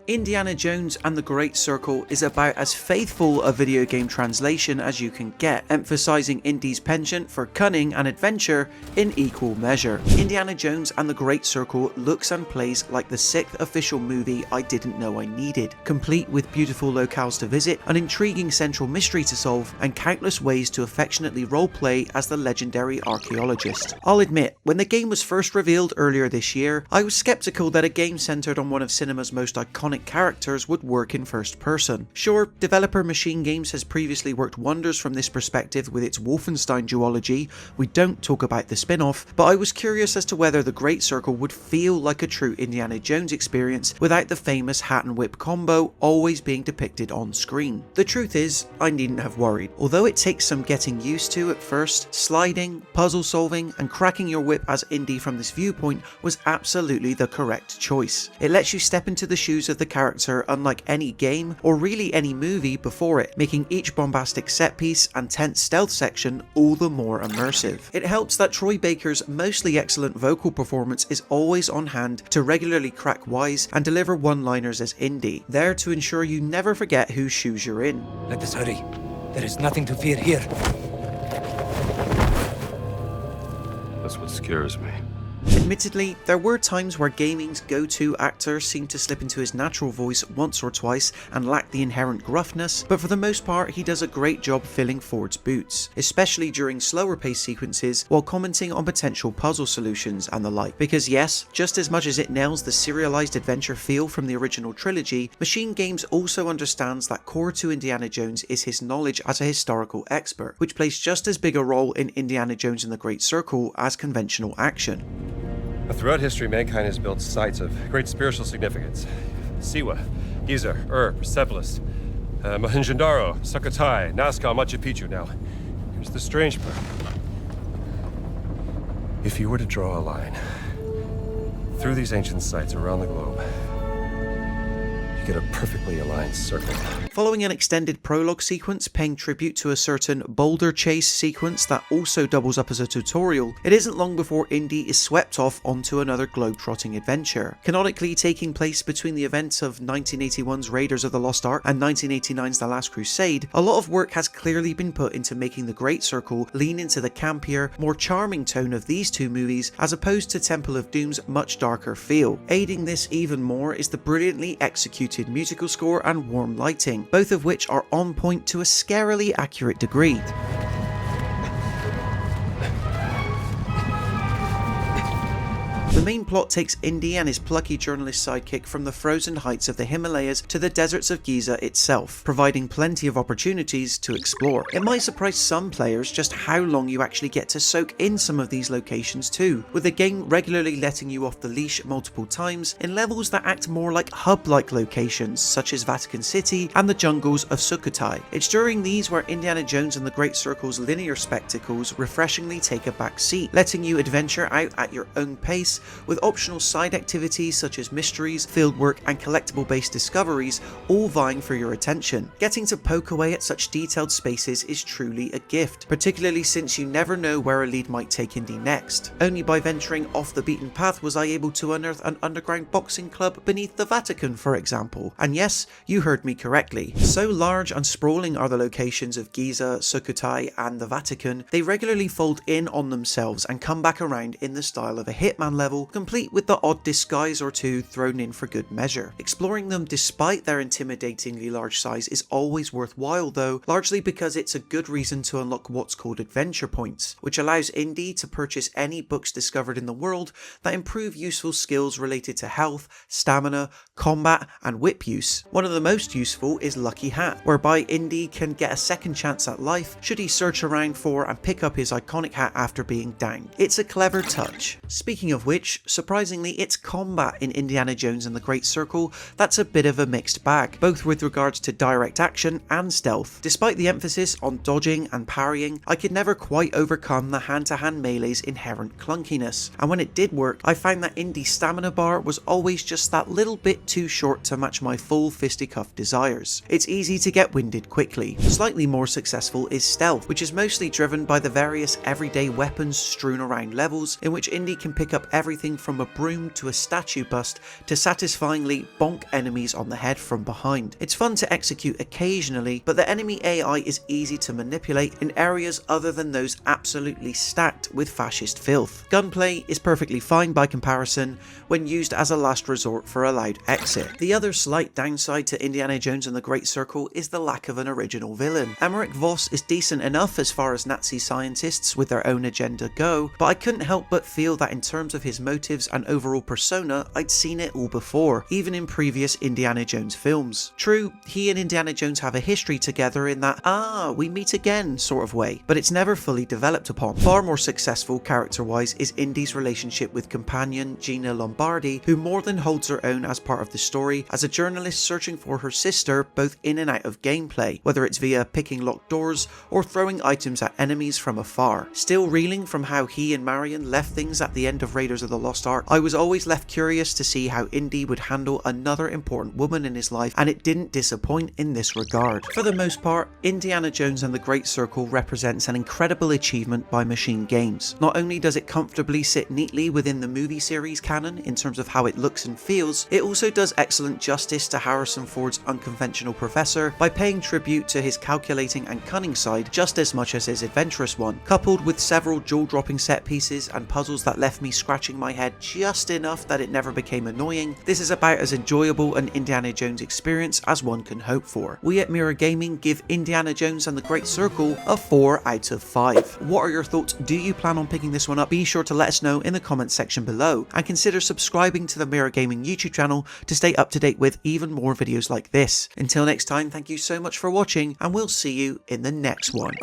Indiana Jones and the Great Circle is about as faithful a video game translation as you can get, emphasizing Indy's penchant for cunning and adventure in equal measure. Indiana Jones and the Great Circle looks and plays like the 6th official movie I didn't know I needed, complete with beautiful locales to visit, an intriguing central mystery to solve, and countless ways to affectionately roleplay as the legendary archaeologist. I'll admit, when the game was first revealed earlier this year, I was skeptical that a game centered on one of cinema's most iconic characters would work in first person. Sure, developer Machine Games has previously worked wonders from this perspective with its Wolfenstein duology, we don't talk about the spin-off, but I was curious as to whether the Great Circle would feel like a true Indiana Jones experience without the famous hat and whip combo always being depicted on screen. The truth is, I needn't have worried. Although it takes some getting used to at first, sliding, puzzle solving, and cracking your whip as Indy from this viewpoint was absolutely the correct choice. It lets you step into the shoes of the character unlike any game, or really any movie before it, making each bombastic set piece and tense stealth section all the more immersive. It helps that Troy Baker's mostly excellent vocal performance is always on hand to regularly crack wise and deliver one-liners as Indy, there to ensure you never forget whose shoes you're in. Let us hurry. There is nothing to fear here. That's what scares me. Admittedly, there were times where gaming's go-to actor seemed to slip into his natural voice once or twice and lack the inherent gruffness, but for the most part he does a great job filling Ford's boots, especially during slower paced sequences while commenting on potential puzzle solutions and the like. Because yes, just as much as it nails the serialized adventure feel from the original trilogy, Machine Games also understands that core to Indiana Jones is his knowledge as a historical expert, which plays just as big a role in Indiana Jones and the Great Circle as conventional action. Throughout history, mankind has built sites of great spiritual significance. Siwa, Giza, Persepolis, Mohenjo-Daro, Sukhothai, Nazca, Machu Picchu. Now, here's the strange part. If you were to draw a line through these ancient sites around the globe, you get a perfectly aligned circle. Following an extended prologue sequence paying tribute to a certain boulder chase sequence that also doubles up as a tutorial, it isn't long before Indy is swept off onto another globe-trotting adventure. Canonically taking place between the events of 1981's Raiders of the Lost Ark and 1989's The Last Crusade, a lot of work has clearly been put into making the Great Circle lean into the campier, more charming tone of these two movies as opposed to Temple of Doom's much darker feel. Aiding this even more is the brilliantly executed musical score and warm lighting, both of which are on point to a scarily accurate degree. The main plot takes Indy and his plucky journalist sidekick from the frozen heights of the Himalayas to the deserts of Giza itself, providing plenty of opportunities to explore. It might surprise some players just how long you actually get to soak in some of these locations too, with the game regularly letting you off the leash multiple times in levels that act more like hub-like locations such as Vatican City and the jungles of Sukhothai. It's during these where Indiana Jones and the Great Circle's linear spectacles refreshingly take a back seat, letting you adventure out at your own pace, with optional side activities such as mysteries, fieldwork and collectible based discoveries all vying for your attention. Getting to poke away at such detailed spaces is truly a gift, particularly since you never know where a lead might take Indy next. Only by venturing off the beaten path was I able to unearth an underground boxing club beneath the Vatican, for example. And yes, you heard me correctly. So large and sprawling are the locations of Giza, Sukhothai and the Vatican, they regularly fold in on themselves and come back around in the style of a Hitman level, complete with the odd disguise or two thrown in for good measure. Exploring them despite their intimidatingly large size is always worthwhile though, largely because it's a good reason to unlock what's called adventure points, which allows Indy to purchase any books discovered in the world that improve useful skills related to health, stamina, combat and whip use. One of the most useful is Lucky Hat, whereby Indy can get a second chance at life should he search around for and pick up his iconic hat after being downed. It's a clever touch. Speaking of which, surprisingly, it's combat in Indiana Jones and the Great Circle that's a bit of a mixed bag, both with regards to direct action and stealth. Despite the emphasis on dodging and parrying, I could never quite overcome the hand-to-hand melee's inherent clunkiness, and when it did work, I found that Indy's stamina bar was always just that little bit too short to match my full fisticuff desires. It's easy to get winded quickly. Slightly more successful is stealth, which is mostly driven by the various everyday weapons strewn around levels, in which Indy can pick up every everything from a broom to a statue bust to satisfyingly bonk enemies on the head from behind. It's fun to execute occasionally, but the enemy AI is easy to manipulate in areas other than those absolutely stacked with fascist filth. Gunplay is perfectly fine by comparison when used as a last resort for a loud exit. The other slight downside to Indiana Jones and the Great Circle is the lack of an original villain. Emmerich Voss is decent enough as far as Nazi scientists with their own agenda go, but I couldn't help but feel that in terms of his motives and overall persona, I'd seen it all before, even in previous Indiana Jones films. True, he and Indiana Jones have a history together in that, we meet again sort of way, but it's never fully developed upon. Far more successful character-wise is Indy's relationship with companion Gina Lombardi, who more than holds her own as part of the story as a journalist searching for her sister both in and out of gameplay, whether it's via picking locked doors or throwing items at enemies from afar. Still reeling from how he and Marion left things at the end of Raiders of the Lost Ark, I was always left curious to see how Indy would handle another important woman in his life, and it didn't disappoint in this regard. For the most part, Indiana Jones and the Great Circle represents an incredible achievement by Machine Games. Not only does it comfortably sit neatly within the movie series canon in terms of how it looks and feels, it also does excellent justice to Harrison Ford's unconventional professor by paying tribute to his calculating and cunning side just as much as his adventurous one, coupled with several jaw-dropping set pieces and puzzles that left me scratching my head just enough that it never became annoying. This is about as enjoyable an Indiana Jones experience as one can hope for. We at Mirror Gaming give Indiana Jones and the Great Circle a 4 out of 5. What are your thoughts? Do you plan on picking this one up? Be sure to let us know in the comments section below, and consider subscribing to the Mirror Gaming YouTube channel to stay up to date with even more videos like this. Until next time, thank you so much for watching, and we'll see you in the next one.